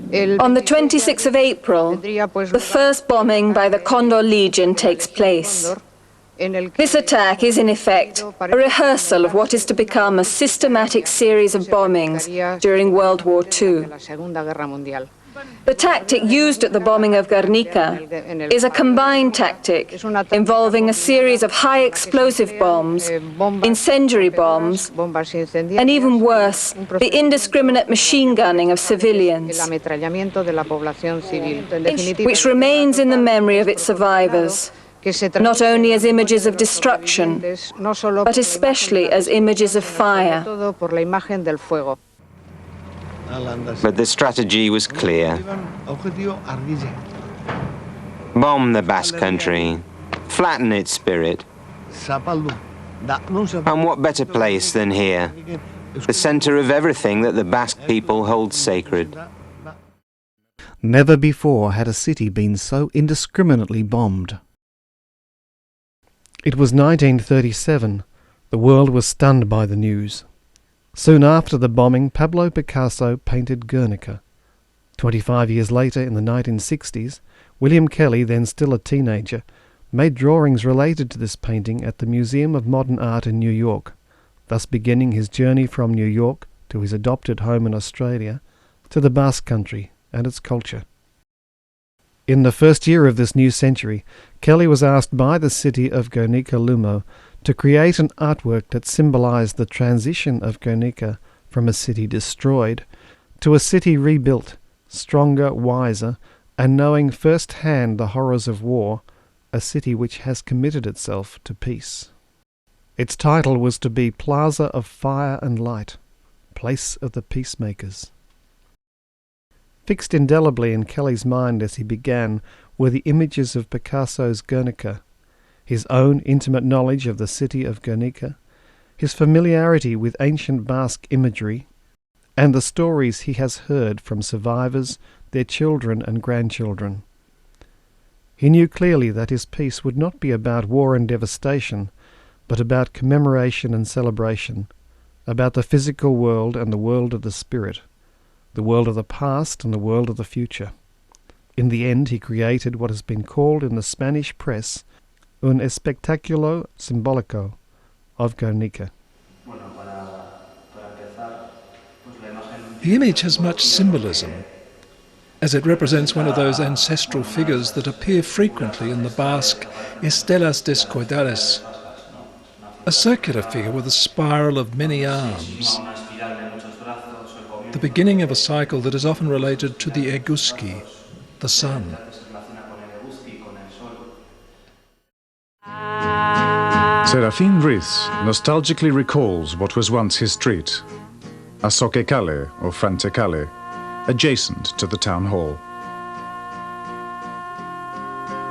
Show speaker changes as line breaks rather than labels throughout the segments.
On the 26th of April, the first bombing by the Condor Legion takes place. This attack is, in effect, a rehearsal of what is to become a systematic series of bombings during World War II. The tactic used at the bombing of Guernica is a combined tactic involving a series of high explosive bombs, incendiary bombs, and even worse, the indiscriminate machine gunning of civilians, which remains in the memory of its survivors, not only as images of destruction, but especially as images of fire.
But the strategy was clear. Bomb the Basque country, flatten its spirit. And what better place than here, the center of everything that the Basque people hold sacred.
Never before had a city been so indiscriminately bombed. It was 1937. The world was stunned by the news. Soon after the bombing, Pablo Picasso painted Guernica. 25 years later, in the 1960s, William Kelly, then still a teenager, made drawings related to this painting at the Museum of Modern Art in New York, thus beginning his journey from New York to his adopted home in Australia to the Basque Country and its culture. In the first year of this new century, Kelly was asked by the city of Gernika Lumo to create an artwork that symbolized the transition of Guernica from a city destroyed to a city rebuilt, stronger, wiser, and knowing first-hand the horrors of war, a city which has committed itself to peace. Its title was to be Plaza of Fire and Light, Place of the Peacemakers. Fixed indelibly in Kelly's mind as he began were the images of Picasso's Guernica, his own intimate knowledge of the city of Gernika, his familiarity with ancient Basque imagery, and the stories he has heard from survivors, their children and grandchildren. He knew clearly that his piece would not be about war and devastation, but about commemoration and celebration, about the physical world and the world of the spirit, the world of the past and the world of the future. In the end, he created what has been called in the Spanish press un espectáculo simbólico of Guernica.
The image has much symbolism, as it represents one of those ancestral figures that appear frequently in the Basque Estelas Descoidares, a circular figure with a spiral of many arms, the beginning of a cycle that is often related to the Eguzki, the sun.
Serafín Ruiz nostalgically recalls what was once his street, Azoquecale or Frantecale, adjacent to the town hall.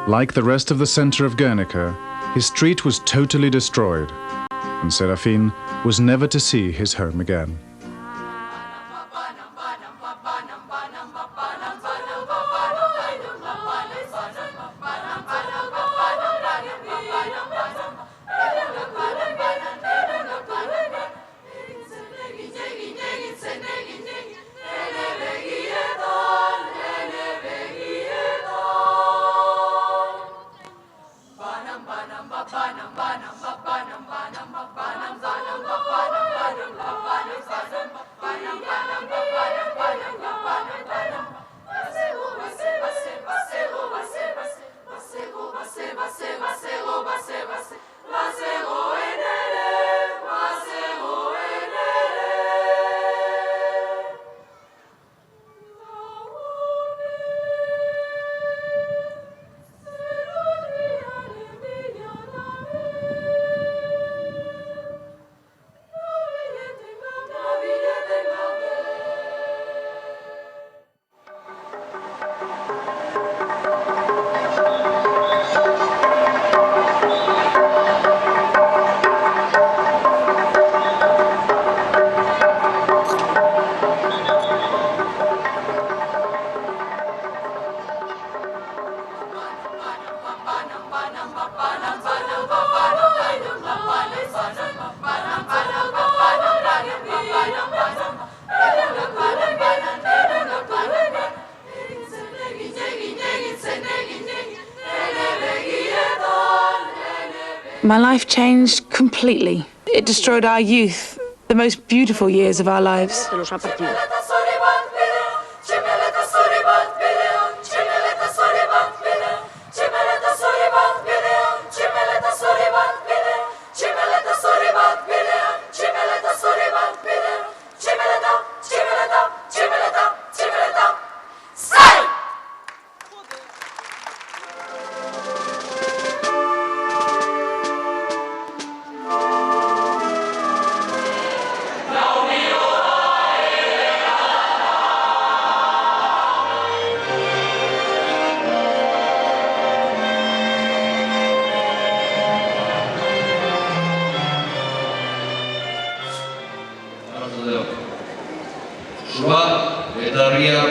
Like the rest of the center of Guernica, his street was totally destroyed, and Serafín was never to see his home again.
My life changed completely. It destroyed our youth, the most beautiful years of our lives.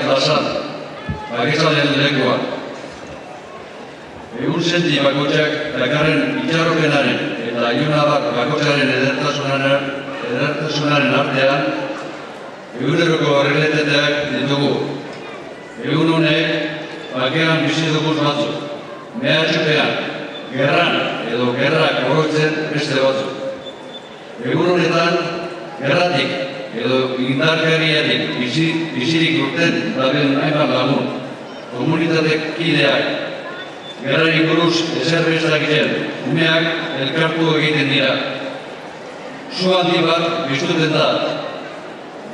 Plaza, bakezalen lekua. Egun senti bakoitzak dakarren itxaropenaren eta ilunabar bakoitzaren edertasunaren artean eguneroko errealitateak ditugu. Egun honek bakean bizi dugun batzuk, mehatxupean, gerran edo gerrak oroitzen beste batzuk. Egun honetan gerratik edo indarkeriatik bizirik urten daben hainbat lagun, komunitate kideak, gerrari buruz ezer ez dakiten, umeak elkartu egiten dira. Su handi bat biztuten da,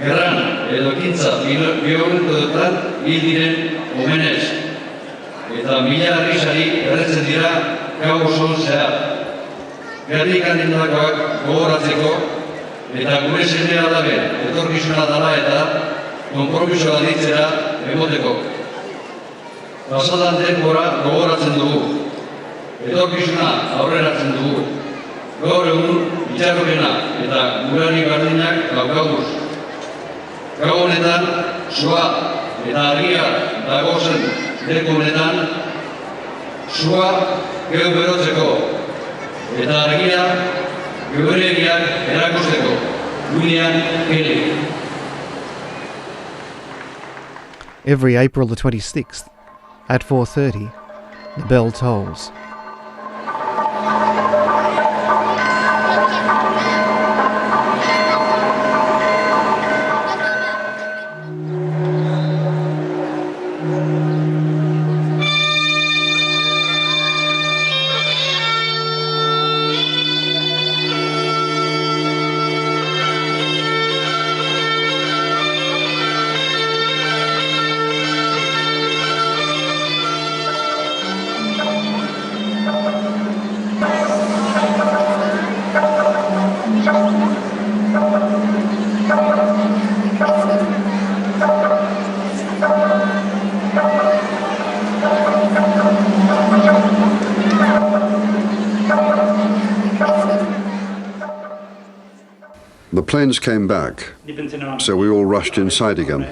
gerran edo ekintza violentoetan hil diren omenez, eta mila arrisari erretzen dira gau osoan zehar. Gernikan hildakoak gogoratzeko, eta gure seme alaben etorkizuna dela eta konpromisoa ditzera emoteko. Pasadan denbora gogoratzen dugu, etorkizuna aurreratzen dugu. Gaur egun itxaropena eta gurari berdinak daukaguz. Gau honetan, sua eta argia dagozen leku honetan, sua geu berotzeko eta argia geberegiak erakusteko, Julian Kelly.
Every April the 26th, at 4:30, the bell tolls.
The planes came back, so we all rushed inside again,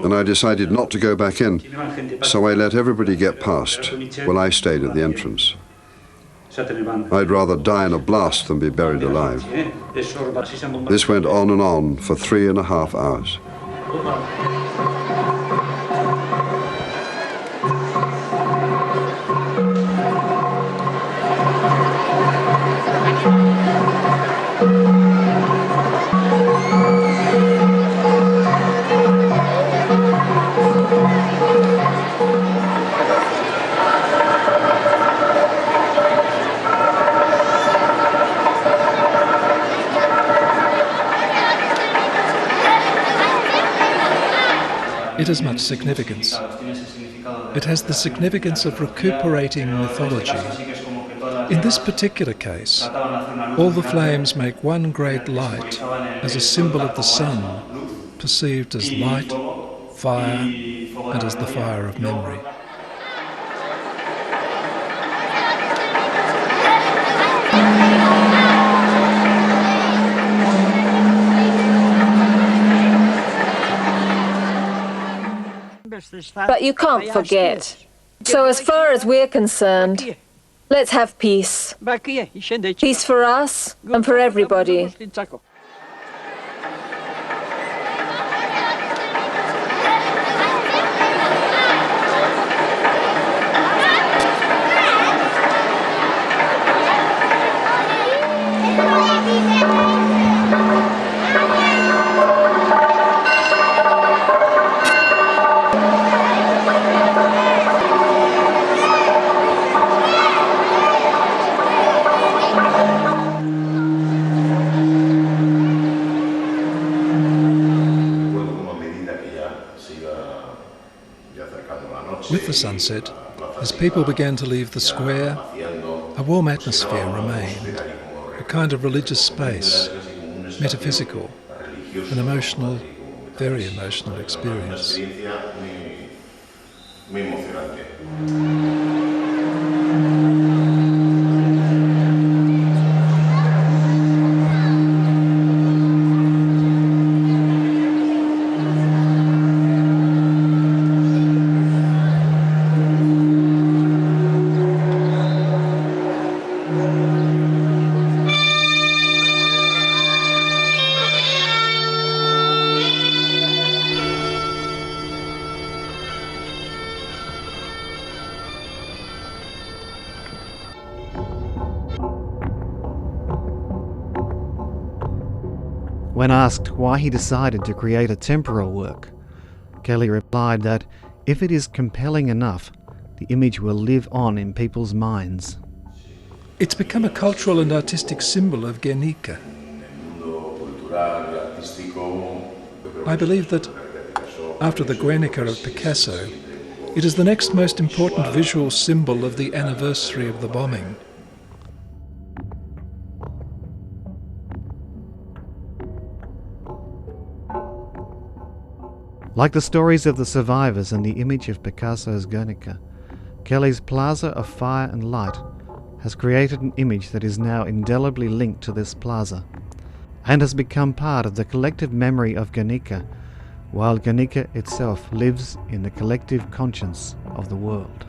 and I decided not to go back in, so I let everybody get past, while I stayed at the entrance. I'd rather die in a blast than be buried alive. This went on and on for 3.5 hours.
It has much significance. It has the significance of recuperating mythology. In this particular case, all the flames make one great light as a symbol of the sun, perceived as light, fire, and as the fire of memory.
But you can't forget. So as far as we're concerned, let's have peace. Peace for us and for everybody.
the sunset, as people began to leave the square, a warm atmosphere remained, a kind of religious space, metaphysical, an emotional, very emotional experience.
When asked why he decided to create a temporal work, Kelly replied that if it is compelling enough, the image will live on in people's minds.
It's become a cultural and artistic symbol of Gernika. I believe that after the Guernica of Picasso, it is the next most important visual symbol of the anniversary of the bombing.
Like the stories of the survivors and the image of Picasso's Guernica, Kelly's Plaza of Fire and Light has created an image that is now indelibly linked to this plaza and has become part of the collective memory of Gernika, while Guernica itself lives in the collective conscience of the world.